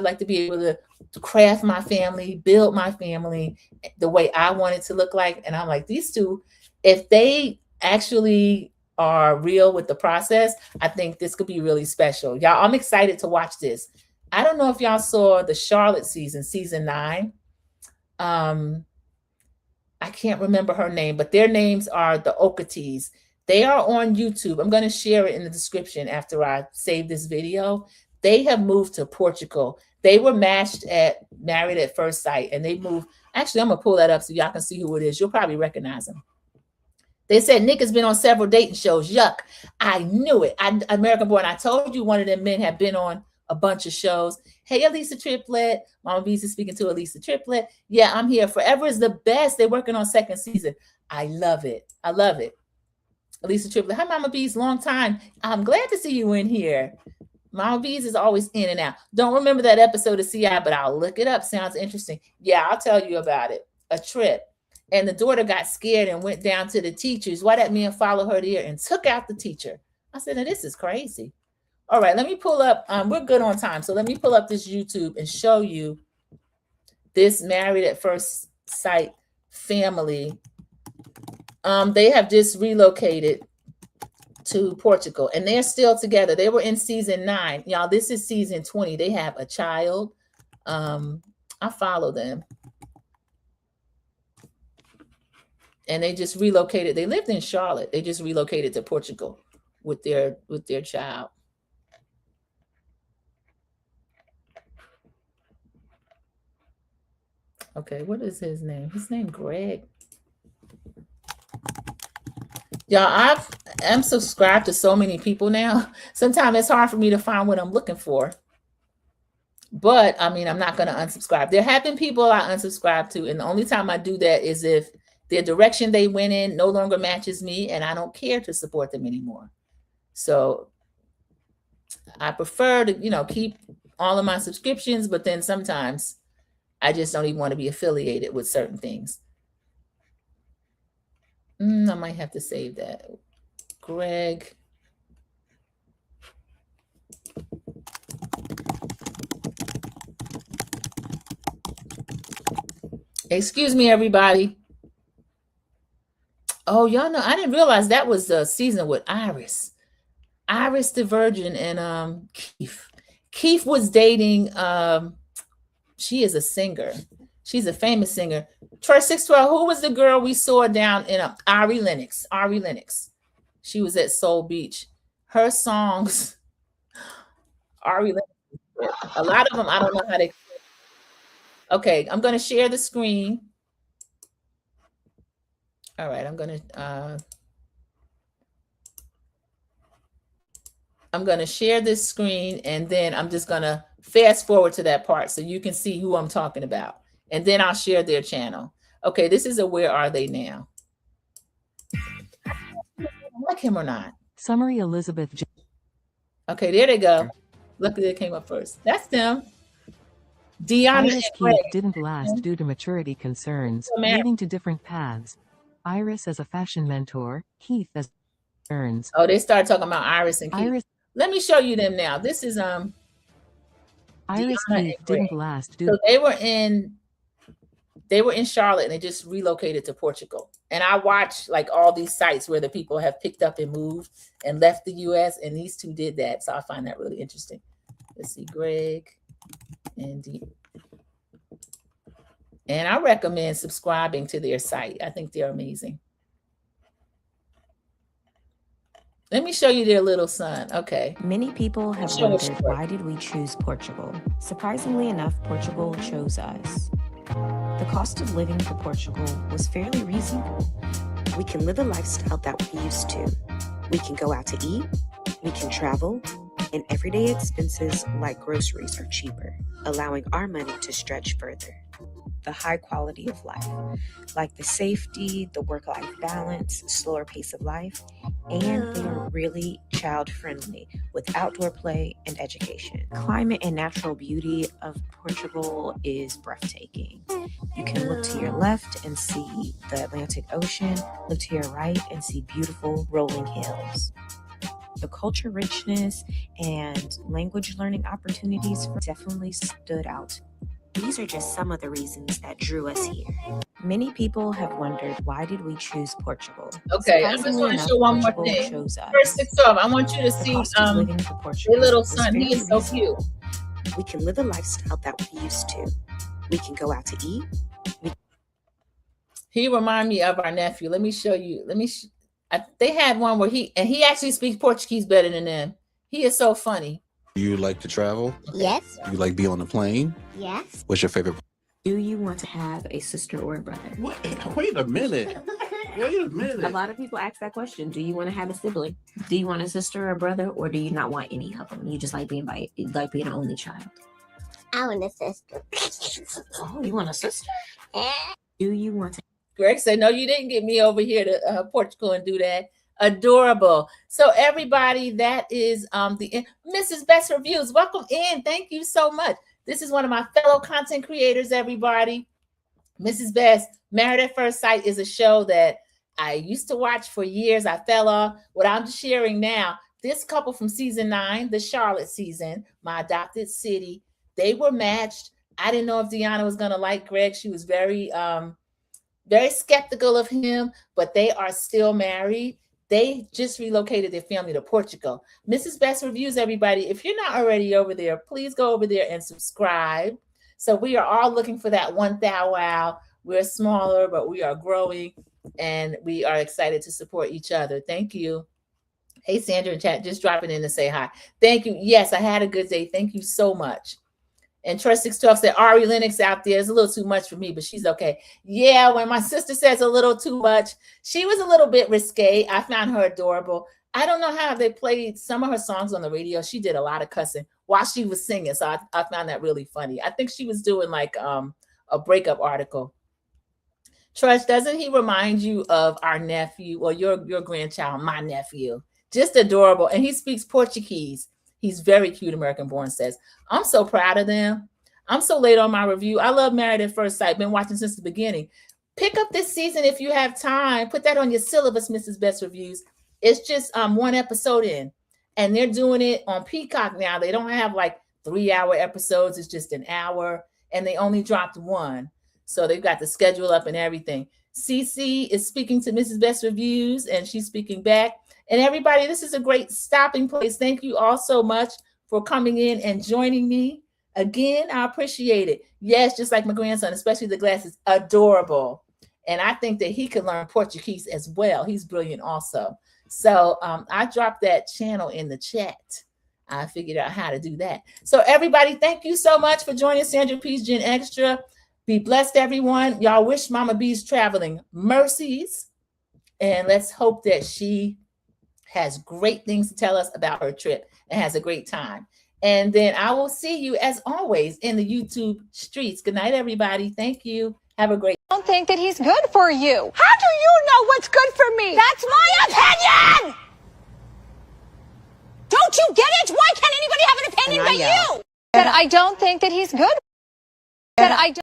like to be able to craft my family, build my family the way I want it to look like. And I'm like, these two, if they actually are real with the process, I think this could be really special. Y'all, I'm excited to watch this. I don't know if y'all saw the Charlotte season 9. I can't remember her name, but their names are the Okatees. They are on YouTube. I'm going to share it in the description after I save this video. They have moved to Portugal. They were matched at Married at First Sight, and they moved. Actually, I'm going to pull that up so y'all can see who it is. You'll probably recognize them. They said Nick has been on several dating shows. Yuck. I knew it. American Boy, and I told you one of them men had been on a bunch of shows. Hey, Elisa Triplet. Mama B's is speaking to Elisa Triplet. Yeah, I'm here. Forever is the best. They're working on second season. I love it. I love it. Elisa Triplet. Hi, Mama B's. Long time. I'm glad to see you in here. Mama B's is always in and out. Don't remember that episode of CI, but I'll look it up. Sounds interesting. Yeah, I'll tell you about it. A trip. And the daughter got scared and went down to the teachers. Why that man followed her there and took out the teacher? I said, now this is crazy. All right, let me pull up. We're good on time. So let me pull up this YouTube and show you this Married at First Sight family. They have just relocated to Portugal, and they're still together. They were in season 9. Y'all, this is season 20. They have a child. I follow them. And they just relocated. They lived in Charlotte. They just relocated to Portugal with their child. Okay, what is his name? His name Greg. Y'all, I'm subscribed to so many people now. Sometimes it's hard for me to find what I'm looking for. But I mean, I'm not going to unsubscribe. There have been people I unsubscribe to, and the only time I do that is if their direction they went in no longer matches me, and I don't care to support them anymore. So I prefer to, keep all of my subscriptions, but then sometimes I just don't even want to be affiliated with certain things. I might have to save that. Greg. Excuse me, everybody. Oh, y'all know, I didn't realize that was the season with Iris. Iris the Virgin and Keith. Keith was dating, she is a singer. She's a famous singer. Troy 612, who was the girl we saw down in Ari Lennox? Ari Lennox. She was at Soul Beach. Her songs, Ari Lennox, a lot of them, I don't know how they. Okay, I'm going to share the screen. All right, I'm going to share this screen, and then I'm just going to fast forward to that part so you can see who I'm talking about. And then I'll share their channel. Okay, this is a Where Are They Now? Like him or not? Summary Elizabeth. Okay, there they go. Luckily it came up first. That's them. Deanna Iris Keith didn't last due to maturity concerns, leading to different paths. Iris as a fashion mentor, Keith as concerns. Oh, they started talking about Iris and Keith. Iris. Let me show you them now. This is Iris Deanna Keith didn't last due. So they were in Charlotte, and they just relocated to Portugal. And I watched like all these sites where the people have picked up and moved and left the US, and these two did that. So I find that really interesting. Let's see, Greg and Dee. And I recommend subscribing to their site. I think they're amazing. Let me show you their little son. Okay. Many people have wondered, why did we choose Portugal? Surprisingly enough, Portugal chose us. The cost of living for Portugal was fairly reasonable. We can live a lifestyle that we're used to. We can go out to eat, we can travel, and everyday expenses like groceries are cheaper, allowing our money to stretch further. the high quality of life, like the safety, the work-life balance, slower pace of life, and they are really child-friendly with outdoor play and education. Climate and natural beauty of Portugal is breathtaking. You can look to your left and see the Atlantic Ocean, look to your right and see beautiful rolling hills. The culture richness and language learning opportunities definitely stood out. These are just some of the reasons that drew us here. Many people have wondered, why did we choose Portugal? Okay, I just want to show one more thing. First 6 off, I want you to see their little son. He is so cute. We can live a lifestyle that we used to. We can go out to eat. He remind me of our nephew. Let me show you. They had one where he actually speaks Portuguese better than them. He is so funny. You like to travel? Yes. You like be on the plane? Yes. What's your favorite? Do you want to have a sister or a brother? What? Wait a minute. Wait a minute. A lot of people ask that question. Do you want to have a sibling? Do you want a sister or a brother, or do you not want any of them? You just like being an only child. I want a sister. Oh, you want a sister? Do you want to? Greg said, no, you didn't get me over here to Portugal and do that. Adorable. So everybody, that is the Mrs. Best Reviews. Welcome in. Thank you so much. This is one of my fellow content creators, everybody. Mrs. Best, Married at First Sight is a show that I used to watch for years. I fell off. What I'm sharing now, this couple from season 9, the Charlotte season, My Adopted City, they were matched. I didn't know if Deanna was going to like Greg. She was very skeptical of him, but they are still married. They just relocated their family to Portugal. Mrs. Best Reviews, everybody. If you're not already over there, please go over there and subscribe. So we are all looking for that 1,000 wow. We're smaller, but we are growing, and we are excited to support each other. Thank you. Hey, Sandra in chat, just dropping in to say hi. Thank you. Yes, I had a good day. Thank you so much. And Trust 612 said, Ari Lennox out there is a little too much for me, but she's okay. Yeah, when my sister says a little too much, she was a little bit risque. I found her adorable. I don't know how they played some of her songs on the radio. She did a lot of cussing while she was singing, so I found that really funny. I think she was doing like a breakup article. Trust, doesn't he remind you of our nephew or your grandchild, my nephew? Just adorable. And he speaks Portuguese. He's very cute, American Born says. I'm so proud of them. I'm so late on my review. I love Married at First Sight. Been watching since the beginning. Pick up this season if you have time. Put that on your syllabus, Mrs. Best Reviews. It's just one episode in. And they're doing it on Peacock now. They don't have like 3-hour episodes. It's just an hour. And they only dropped one. So they've got the schedule up and everything. Cece is speaking to Mrs. Best Reviews, and she's speaking back. And everybody, this is a great stopping place. Thank you all so much for coming in and joining me. Again, I appreciate it. Yes, just like my grandson, especially the glasses, adorable. And I think that he can learn Portuguese as well. He's brilliant also. So I dropped that channel in the chat. I figured out how to do that. So everybody, thank you so much for joining Sandra P's Gen Extra. Be blessed, everyone. Y'all wish Mama B's traveling mercies. And let's hope that she has great things to tell us about her trip and has a great time. And then I will see you, as always, in the YouTube streets. Good night, everybody. Thank you. Have a great I don't think that he's good for you. How do you know what's good for me? That's my opinion! Don't you get it? Why can't anybody have an opinion but you? That I don't think that he's good. That I don't.